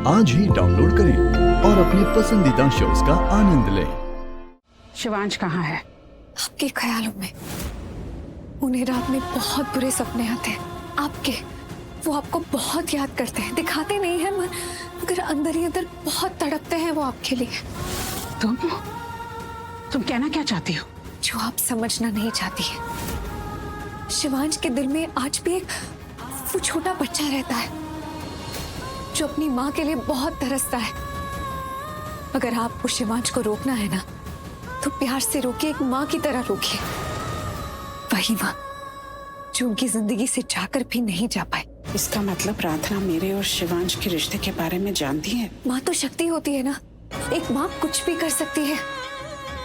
आज ही डाउनलोड करें और अपने पसंदीदा शोज का आनंद लें। शिवांश कहाँ है? आपके ख्यालों में। उन्हें रात में बहुत बुरे सपने आते हैं आपके। वो आपको बहुत याद करते हैं, दिखाते नहीं है मगर अंदर ही अंदर बहुत तड़पते हैं वो आपके लिए। तुम कहना क्या चाहती हो? जो आप समझना नहीं चाहती है। शिवांश के दिल में आज भी एक वो छोटा बच्चा रहता है जो अपनी माँ के लिए बहुत तरसता है। अगर आपको शिवांश को रोकना है ना तो प्यार से रोकिए, एक माँ की तरह रोकिए। वही माँ जो उनकी जिंदगी से जाकर भी नहीं जा पाए। इसका मतलब प्रार्थना मेरे और शिवांश के रिश्ते के बारे में जानती है? माँ तो शक्ति होती है ना, एक माँ कुछ भी कर सकती है।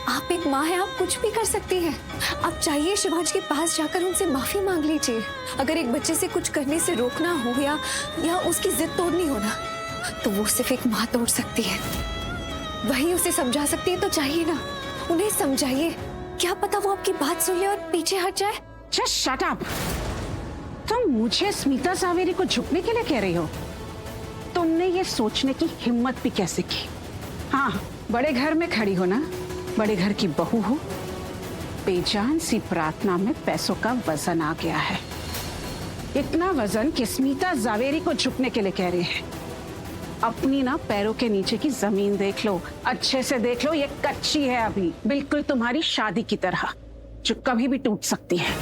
आप एक माँ है, आप कुछ भी कर सकती है। आप चाहिए शिवांश के पास जाकर उनसे माफी मांग लीजिए। अगर एक बच्चे से कुछ करने से रोकना हो या उसकी जिद तोड़नी हो ना तो वो सिर्फ एक माँ तोड़ सकती है। वही उसे समझा सकती है, तो चाहिए ना उन्हें समझाइए। क्या पता वो आपकी बात सुन ले और पीछे हट जाए। Just shut up! तुम मुझे स्मिता जावेरी को झुकने के लिए कह रही हो? तुमने ये सोचने की हिम्मत भी कैसे की? हाँ, बड़े घर में खड़ी हो ना, बड़े घर की बहू हो। बेजान सी प्रार्थना में पैसों का वजन आ गया है। इतना वजन कि स्मिता जावेरी को झुकने के लिए कह रही है। अपनी ना पैरों के नीचे की जमीन देख लो, अच्छे से देख लो। ये कच्ची है अभी, बिल्कुल तुम्हारी शादी की तरह, जो कभी भी टूट सकती है।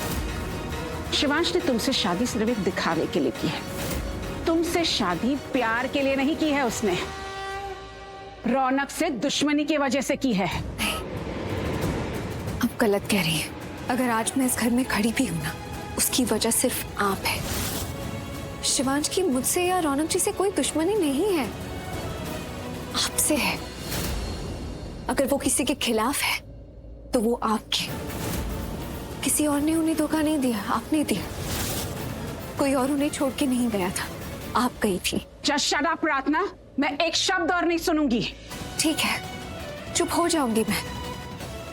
शिवांश ने तुमसे शादी सिर्फ एक दिखावे के लिए की है। तुमसे शादी प्यार के लिए नहीं की है उसने, रौनक से दुश्मनी की वजह से की है। अब गलत कह रही है। अगर आज मैं इस घर में खड़ी भी हूं ना उसकी वजह सिर्फ आप है। शिवांश की मुझसे या रौनक जी से कोई दुश्मनी नहीं है, आपसे है। अगर वो किसी के खिलाफ है तो वो आपके। किसी और ने उन्हें धोखा नहीं दिया, आपने दिया। कोई और उन्हें छोड़ के नहीं गया था, आप गई थी। Just shut up, प्रार्थना। मैं एक शब्द और नहीं सुनूंगी। ठीक है, चुप हो जाऊंगी मैं।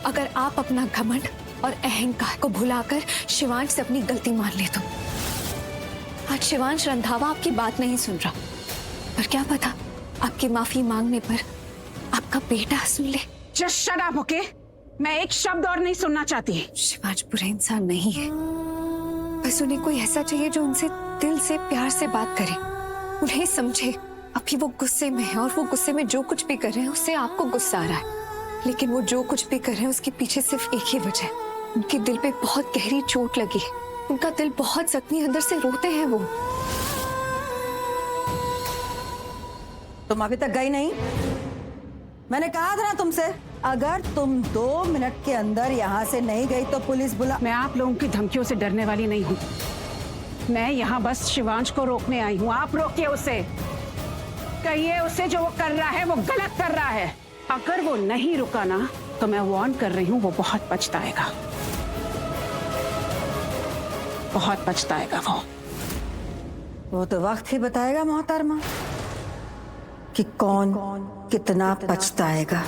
अगर आप अपना घमंड और अहंकार को भुलाकर शिवांश से अपनी गलती मान ले तो। आज शिवांश रंधावा आपकी बात नहीं सुन रहा, पर क्या पता आपकी माफी मांगने पर आपका बेटा सुन ले। Just shut up, okay? मैं एक शब्द और नहीं सुनना चाहती। शिवांश बुरा इंसान नहीं है, बस उन्हें कोई ऐसा चाहिए जो उनसे दिल से प्यार से बात करे, उन्हें समझे। अभी वो गुस्से में है और वो गुस्से में जो कुछ भी कर रहे हैं उससे आपको गुस्सा आ रहा है, लेकिन वो जो कुछ भी कर रहे हैं उसके पीछे सिर्फ एक ही वजह है। उनके दिल पे बहुत गहरी चोट लगी है, उनका दिल बहुत जख्मी, अंदर से रोते हैं वो। तुम अभी तक गई नहीं? मैंने कहा था ना तुमसे, अगर तुम 2 मिनट के अंदर यहाँ से नहीं गई तो पुलिस बुला। मैं आप लोगों की धमकियों से डरने वाली नहीं हूँ। मैं यहाँ बस शिवांश को रोकने आई हूँ। आप रोकिए उसे, कहिए उसे जो वो कर रहा है वो गलत कर रहा है। अगर वो नहीं रुका ना तो मैं वार्न कर रही हूँ, वो बहुत पछताएगा, बहुत पछताएगा वो तो वक्त ही बताएगा मोहतरमा कि कौन कितना पछताएगा।